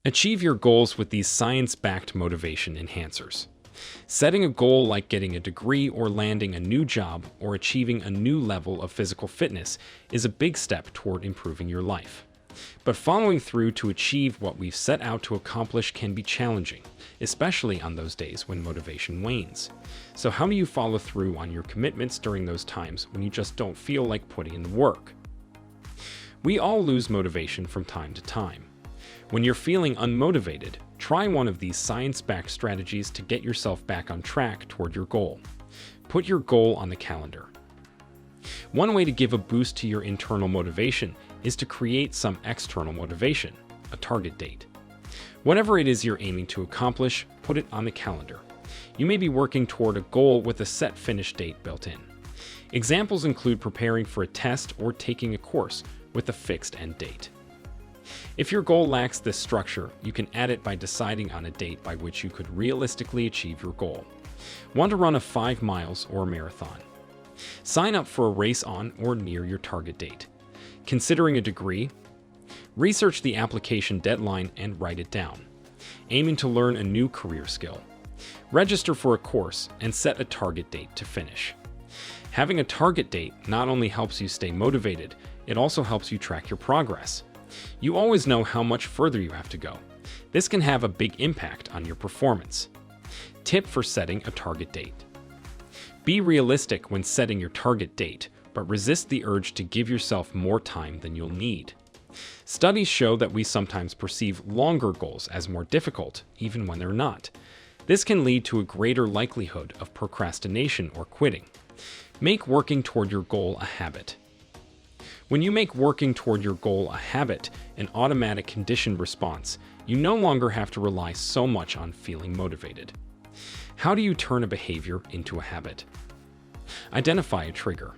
Achieve your goals with these science-backed motivation enhancers. Setting a goal like getting a degree or landing a new job or achieving a new level of physical fitness is a big step toward improving your life. But following through to achieve what we've set out to accomplish can be challenging, especially on those days when motivation wanes. So how do you follow through on your commitments during those times when you just don't feel like putting in the work? We all lose motivation from time to time. When you're feeling unmotivated, try one of these science-backed strategies to get yourself back on track toward your goal. Put your goal on the calendar. One way to give a boost to your internal motivation is to create some external motivation, a target date. Whatever it is you're aiming to accomplish, put it on the calendar. You may be working toward a goal with a set finish date built in. Examples include preparing for a test or taking a course with a fixed end date. If your goal lacks this structure, you can add it by deciding on a date by which you could realistically achieve your goal. Want to run a 5 miles or a marathon? Sign up for a race on or near your target date. Considering a degree? Research the application deadline and write it down. Aiming to learn a new career skill? Register for a course and set a target date to finish. Having a target date not only helps you stay motivated, it also helps you track your progress. You always know how much further you have to go. This can have a big impact on your performance. Tip for setting a target date. Be realistic when setting your target date, but resist the urge to give yourself more time than you'll need. Studies show that we sometimes perceive longer goals as more difficult, even when they're not. This can lead to a greater likelihood of procrastination or quitting. Make working toward your goal a habit. When you make working toward your goal a habit, an automatic conditioned response, you no longer have to rely so much on feeling motivated. How do you turn a behavior into a habit? Identify a trigger.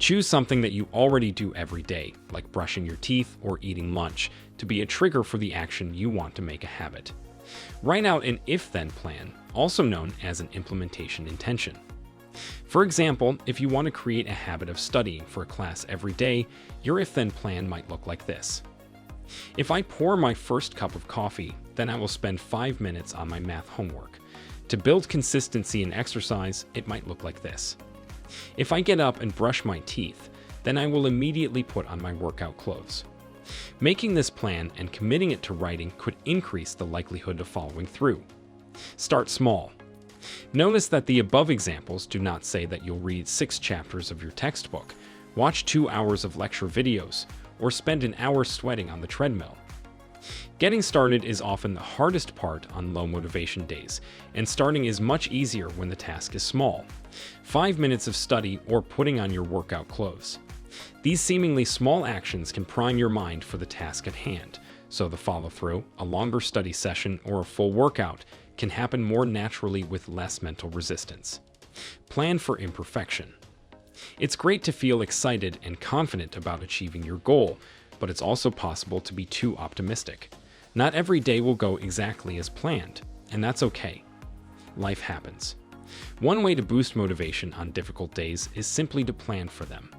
Choose something that you already do every day, like brushing your teeth or eating lunch, to be a trigger for the action you want to make a habit. Write out an if-then plan, also known as an implementation intention. For example, if you want to create a habit of studying for a class every day, your if-then plan might look like this. If I pour my first cup of coffee, then I will spend 5 minutes on my math homework. To build consistency in exercise, it might look like this. If I get up and brush my teeth, then I will immediately put on my workout clothes. Making this plan and committing it to writing could increase the likelihood of following through. Start small. Notice that the above examples do not say that you'll read 6 chapters of your textbook, watch 2 hours of lecture videos, or spend an hour sweating on the treadmill. Getting started is often the hardest part on low motivation days, and starting is much easier when the task is small. 5 minutes of study or putting on your workout clothes. These seemingly small actions can prime your mind for the task at hand, so the follow-through, a longer study session, or a full workout can happen more naturally with less mental resistance. Plan for imperfection. It's great to feel excited and confident about achieving your goal, but it's also possible to be too optimistic. Not every day will go exactly as planned, and that's okay. Life happens. One way to boost motivation on difficult days is simply to plan for them.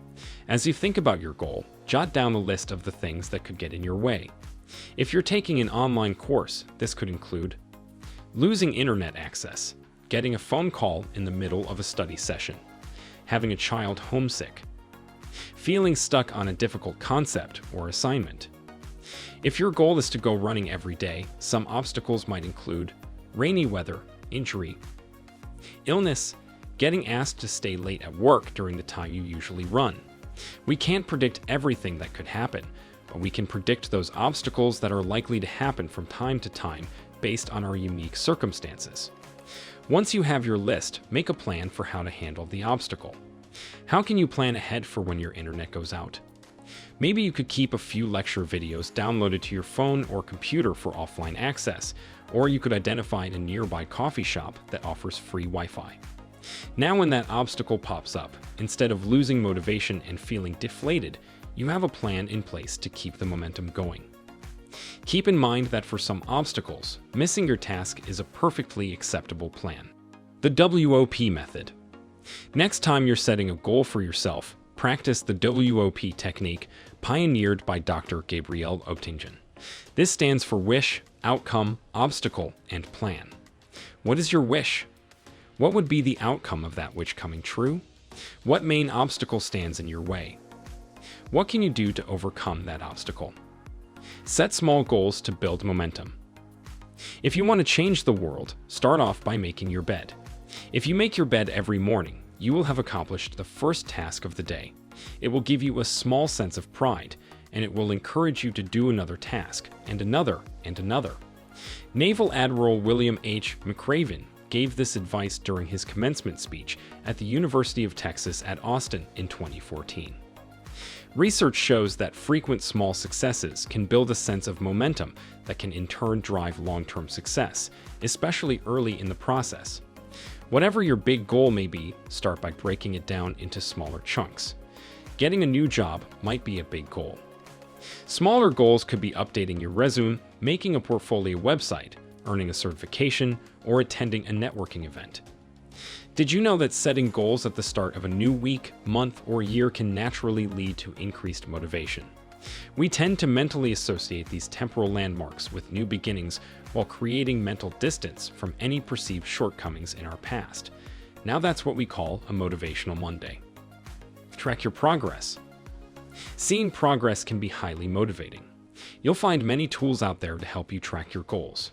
As you think about your goal, jot down a list of the things that could get in your way. If you're taking an online course, this could include losing internet access, getting a phone call in the middle of a study session, having a child homesick, feeling stuck on a difficult concept or assignment. If your goal is to go running every day, some obstacles might include rainy weather, injury, illness, getting asked to stay late at work during the time you usually run. We can't predict everything that could happen, but we can predict those obstacles that are likely to happen from time to time based on our unique circumstances. Once you have your list, make a plan for how to handle the obstacle. How can you plan ahead for when your internet goes out? Maybe you could keep a few lecture videos downloaded to your phone or computer for offline access, or you could identify a nearby coffee shop that offers free Wi-Fi. Now when that obstacle pops up, instead of losing motivation and feeling deflated, you have a plan in place to keep the momentum going. Keep in mind that for some obstacles, missing your task is a perfectly acceptable plan. The WOP method. Next time you're setting a goal for yourself, practice the WOP technique pioneered by Dr. Gabrielle Oettingen. This stands for wish, outcome, obstacle, and plan. What is your wish? What would be the outcome of that wish coming true? What main obstacle stands in your way? What can you do to overcome that obstacle? Set small goals to build momentum. If you want to change the world, start off by making your bed. If you make your bed every morning, you will have accomplished the first task of the day. It will give you a small sense of pride, and it will encourage you to do another task, and another, and another. Naval Admiral William H. McRaven gave this advice during his commencement speech at the University of Texas at Austin in 2014. Research shows that frequent small successes can build a sense of momentum that can in turn drive long-term success, especially early in the process. Whatever your big goal may be, start by breaking it down into smaller chunks. Getting a new job might be a big goal. Smaller goals could be updating your resume, making a portfolio website, earning a certification, or attending a networking event. Did you know that setting goals at the start of a new week, month, or year can naturally lead to increased motivation? We tend to mentally associate these temporal landmarks with new beginnings while creating mental distance from any perceived shortcomings in our past. Now that's what we call a motivational Monday. Track your progress. Seeing progress can be highly motivating. You'll find many tools out there to help you track your goals.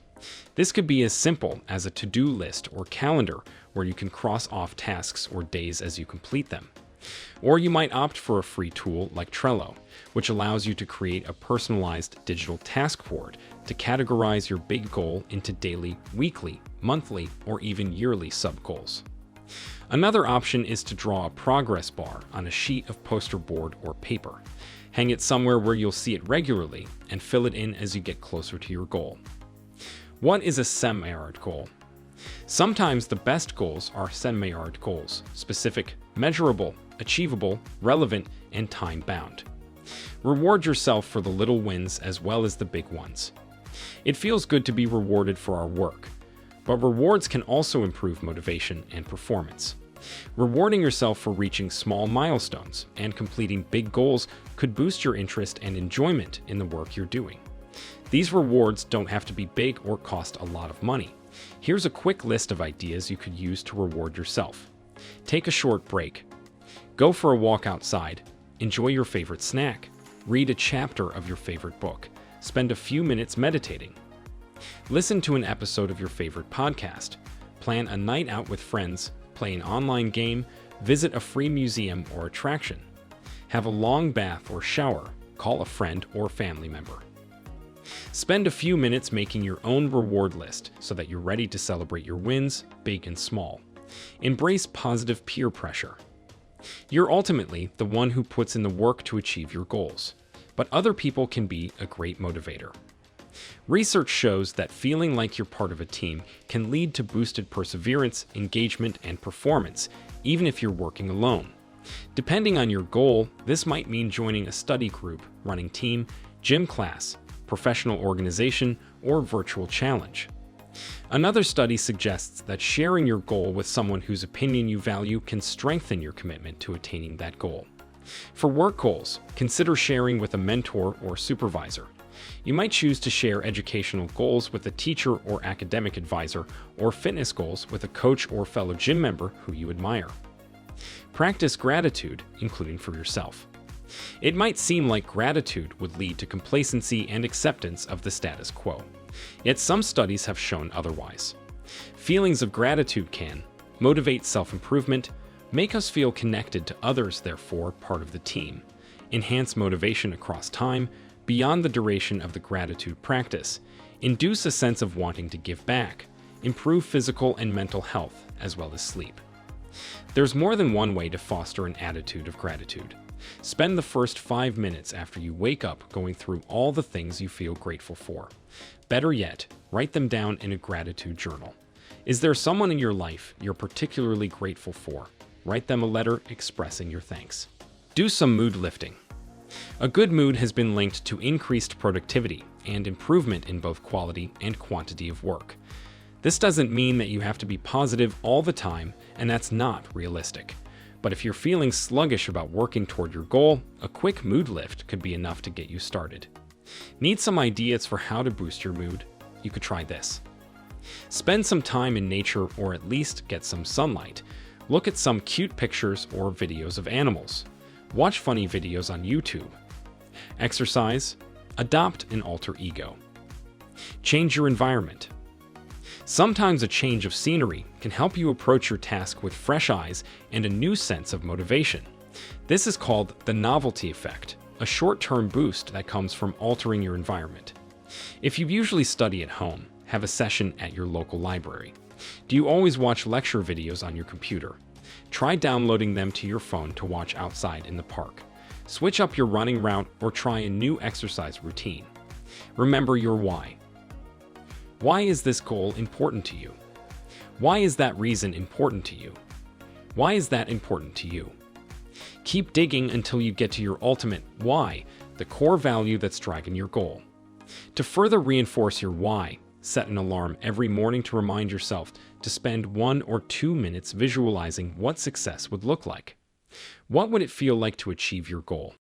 This could be as simple as a to-do list or calendar where you can cross off tasks or days as you complete them. Or you might opt for a free tool like Trello, which allows you to create a personalized digital task board to categorize your big goal into daily, weekly, monthly, or even yearly sub-goals. Another option is to draw a progress bar on a sheet of poster board or paper. Hang it somewhere where you'll see it regularly and fill it in as you get closer to your goal. What is a semi-hard goal? Sometimes the best goals are semi-hard goals, specific, measurable, achievable, relevant, and time-bound. Reward yourself for the little wins as well as the big ones. It feels good to be rewarded for our work, but rewards can also improve motivation and performance. Rewarding yourself for reaching small milestones and completing big goals could boost your interest and enjoyment in the work you're doing. These rewards don't have to be big or cost a lot of money. Here's a quick list of ideas you could use to reward yourself. Take a short break. Go for a walk outside. Enjoy your favorite snack. Read a chapter of your favorite book. Spend a few minutes meditating. Listen to an episode of your favorite podcast. Plan a night out with friends. Play an online game. Visit a free museum or attraction. Have a long bath or shower. Call a friend or family member. Spend a few minutes making your own reward list so that you're ready to celebrate your wins, big and small. Embrace positive peer pressure. You're ultimately the one who puts in the work to achieve your goals, but other people can be a great motivator. Research shows that feeling like you're part of a team can lead to boosted perseverance, engagement, and performance, even if you're working alone. Depending on your goal, this might mean joining a study group, running team, gym class, professional organization, or virtual challenge. Another study suggests that sharing your goal with someone whose opinion you value can strengthen your commitment to attaining that goal. For work goals, consider sharing with a mentor or supervisor. You might choose to share educational goals with a teacher or academic advisor, or fitness goals with a coach or fellow gym member who you admire. Practice gratitude, including for yourself. It might seem like gratitude would lead to complacency and acceptance of the status quo, yet some studies have shown otherwise. Feelings of gratitude can motivate self-improvement, make us feel connected to others, therefore part of the team, enhance motivation across time, beyond the duration of the gratitude practice, induce a sense of wanting to give back, improve physical and mental health, as well as sleep. There's more than one way to foster an attitude of gratitude. Spend the first 5 minutes after you wake up going through all the things you feel grateful for. Better yet, write them down in a gratitude journal. Is there someone in your life you're particularly grateful for? Write them a letter expressing your thanks. Do some mood lifting. A good mood has been linked to increased productivity and improvement in both quality and quantity of work. This doesn't mean that you have to be positive all the time, and that's not realistic. But if you're feeling sluggish about working toward your goal, a quick mood lift could be enough to get you started. Need some ideas for how to boost your mood? You could try this. Spend some time in nature or at least get some sunlight. Look at some cute pictures or videos of animals. Watch funny videos on YouTube. Exercise. Adopt an alter ego. Change your environment. Sometimes a change of scenery can help you approach your task with fresh eyes and a new sense of motivation. This is called the novelty effect, a short-term boost that comes from altering your environment. If you usually study at home, have a session at your local library. Do you always watch lecture videos on your computer? Try downloading them to your phone to watch outside in the park. Switch up your running route or try a new exercise routine. Remember your why. Why is this goal important to you? Why is that reason important to you? Why is that important to you? Keep digging until you get to your ultimate why, the core value that's driving your goal. To further reinforce your why, set an alarm every morning to remind yourself to spend 1 or 2 minutes visualizing what success would look like. What would it feel like to achieve your goal?